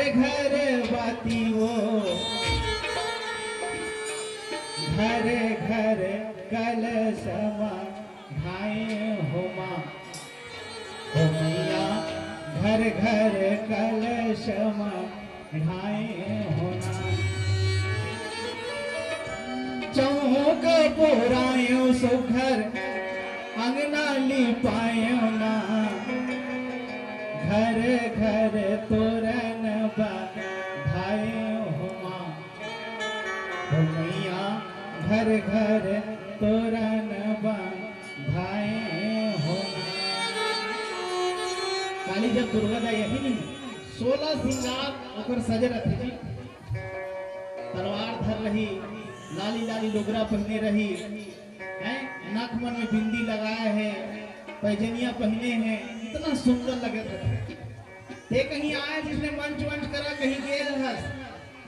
घर बाती वो, घर घर कलशमा ढाए हो माँ, ओ मैया घर घर कलशमा ढाए हो ना। चौक पुरायो सुघर अंगना लिपायो ना, घर घर तोरण बधाए हो माँ, हो मैया घर घर तोरण बधाए हो ना। काली जब दुर्गा दा यही नहीं 16 श्रृंगार ओकर सजे रहते जी, तलवार धर रही, लाली लाली लुगरा पहने रही हैं, नाक मन में बिंदी लगाए है, पैजनिया पहने हैं, इतना सुंदर लगे थे। कहीं आए जिसने मंच वंच करा, कहीं गेल हस,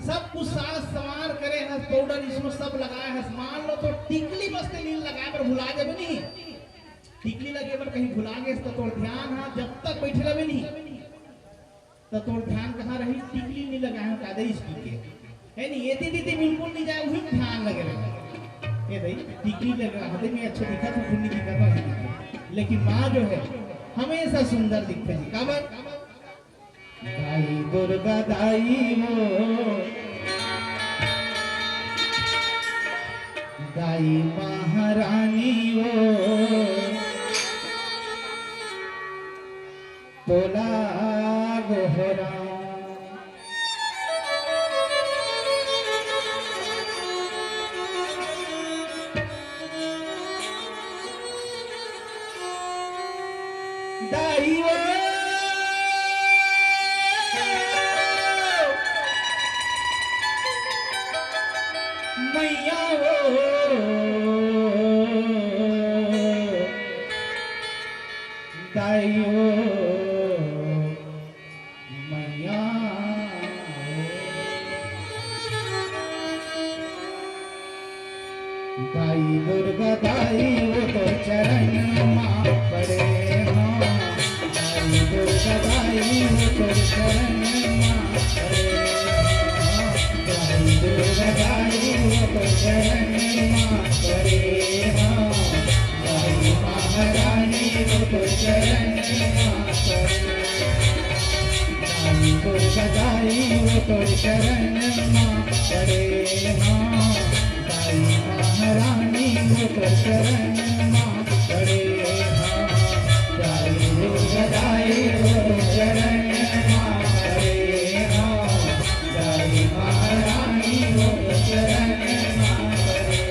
सब कुछ साज संवार करे हस, पाउडर इसमें सब लगाए हस। मान लो तो टिकली बस नहीं लगाए पर भुला जाबे नहीं, टिकली लगे पर कहीं भुला गए तो तोर ध्यान हा जब तक बैठे रहे नहीं तो तोर ध्यान कहाँ रही, टिकली नहीं लगाए कादे इसकी के है नहीं, ये दीदी बिल्कुल नहीं जाए, वही ध्यान लगे रहे ये भाई टिकली लगा हदे में अच्छा दिखा तो फुन्नी दिखा था, लेकिन माँ जो है हमेशा सुंदर दिखते जी। काबर दाई दुर्गा दाई हो, दाई महारानी हो, तोला गोहरा दाई हो, मैया हो, दाई हो, मैया दाई दुर्गा दाई हो, तो चरण माँ पड़े हाँ, दाई दुर्गा दाई हो, तो चरण माँ पड़े हाँ, दाई दुर्गा दाई हो, तो चरण माँ पड़े हाँ, दाई महारानी हो, तो चरण माँ पड़े, दाई दुर्गा दाई हो, तो चरण माँ पड़े हाँ, दाई महारानी हो, तो चरण माँ पड़े हाँ, दाई दुर्गा दाई हो, तो चरण माँ पड़े हाँ, दाई महारानी हो, तो चरण माँ पड़े।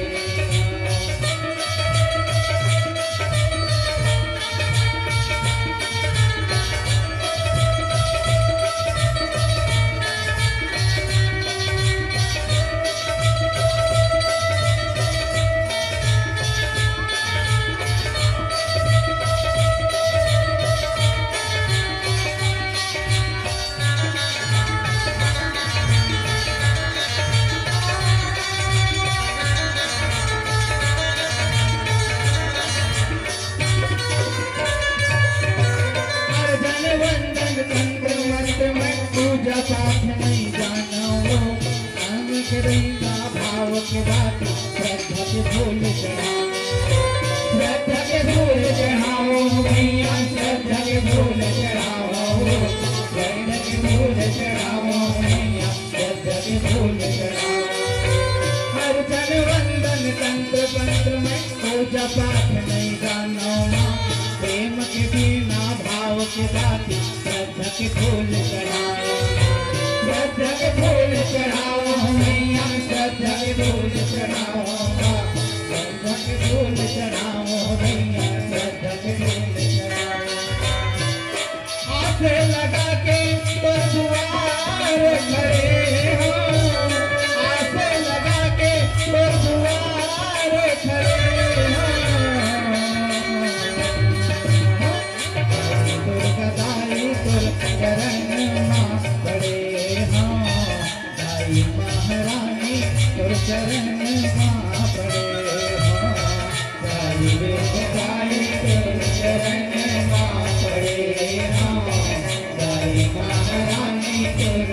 पूजा पाठ नहीं जानो, अंग करेगा भाव के बात, श्रद्धा के फूल चढ़ाओ, श्रद्धा के फूल चढ़ाओ मैया, श्रद्धा के फूल चढ़ाओ, श्रद्धा के फूल चढ़ाओ मैया, श्रद्धा के फूल चढ़ाओ। अर्चन वंदन तंत्र मंत्र में पूजा पाठ नहीं जानो, प्रेम के बिना भाव के बात, श्रद्धा के फूल चढ़ाओ, श्रद्धा के फूल चढ़ाओ मैया, श्रद्धा के फूल चढ़ाओ, श्रद्धा के फूल चढ़ाओ मैया, श्रद्धा के फूल चढ़ाओ। हाथ लगा के तो दुआर खड़े हो, हाथ लगा के तो दुआर खड़े हो, दुर्गा दाई तुर चरण माँ पड़े हाँ, दाई महारानी तुर चरण माँ पड़े हाँ, दाई दुर्गा दाई तुर चरण माँ पड़े हाँ, दाई महारानी तुर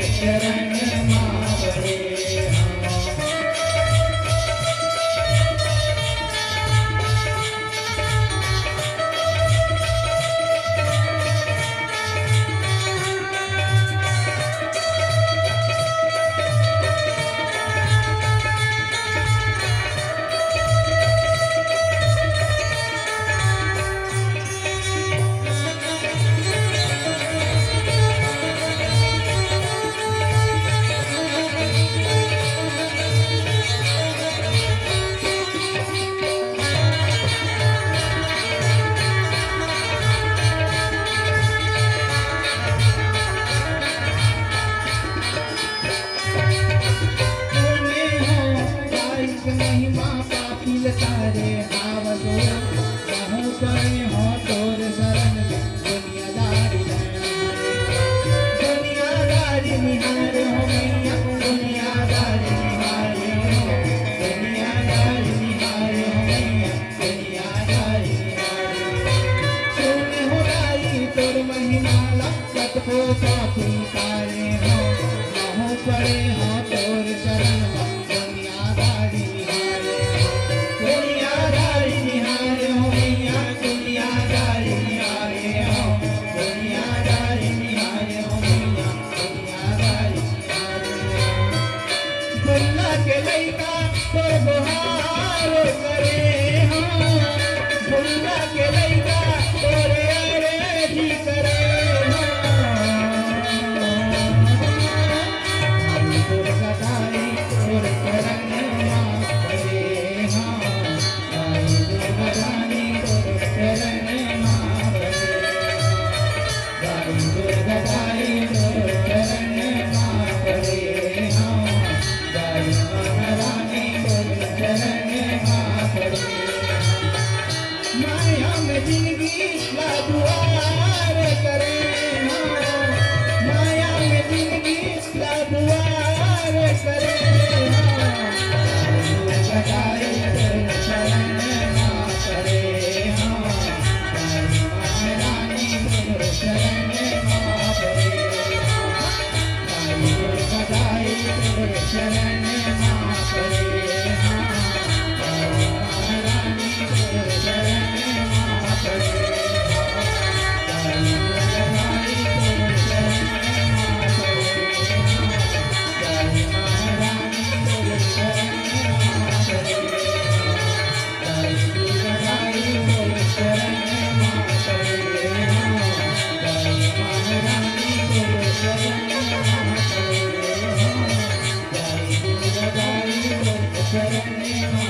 के महिमा पापिल तारे आवतो कहूँ करे हो तोर शरण में दुनियादारी दुनियादारी निहार हो मैया दुनियादारी निहार हो दुनियादारी निहार हो मैया दुनियादारी निहार सुन हो राई तोर महिमा लखत को पापी तारे हो कहूँ करे हो तोर शरण में दुनियादारी निहार दुनियादारी निहार हो मैया दुनियादारी निहार हो दुनियादारी निहार हो मैया दुनियादारी निहार बुल्ला के लइका तोर गुहार करे हो बुल्ला के लइका तोर अरेजी करे हो तोर गदाई तोर चरण माँ करे हो तोर गदाई तोर चरण माँ करे तोर गदाई तोर चरण माँ करे हो महारानी तोर चरण माँ करे माया में जिंदगी ला दुआर करे हो माया में जिंदगी ला दुआर करे हो गदाई तोर चरण माँ करे हो महारानी तोर चरण माँ करे तोर गदाई तोर चरण माँ करे हो महारानी तोर चरण माँ करे गदाई तोर चरण माँ करे महारानी तोर चरण माँ करे गदाई तोर चरण माँ करे महारानी तोर चरण माँ करे गदाई तोर चरण माँ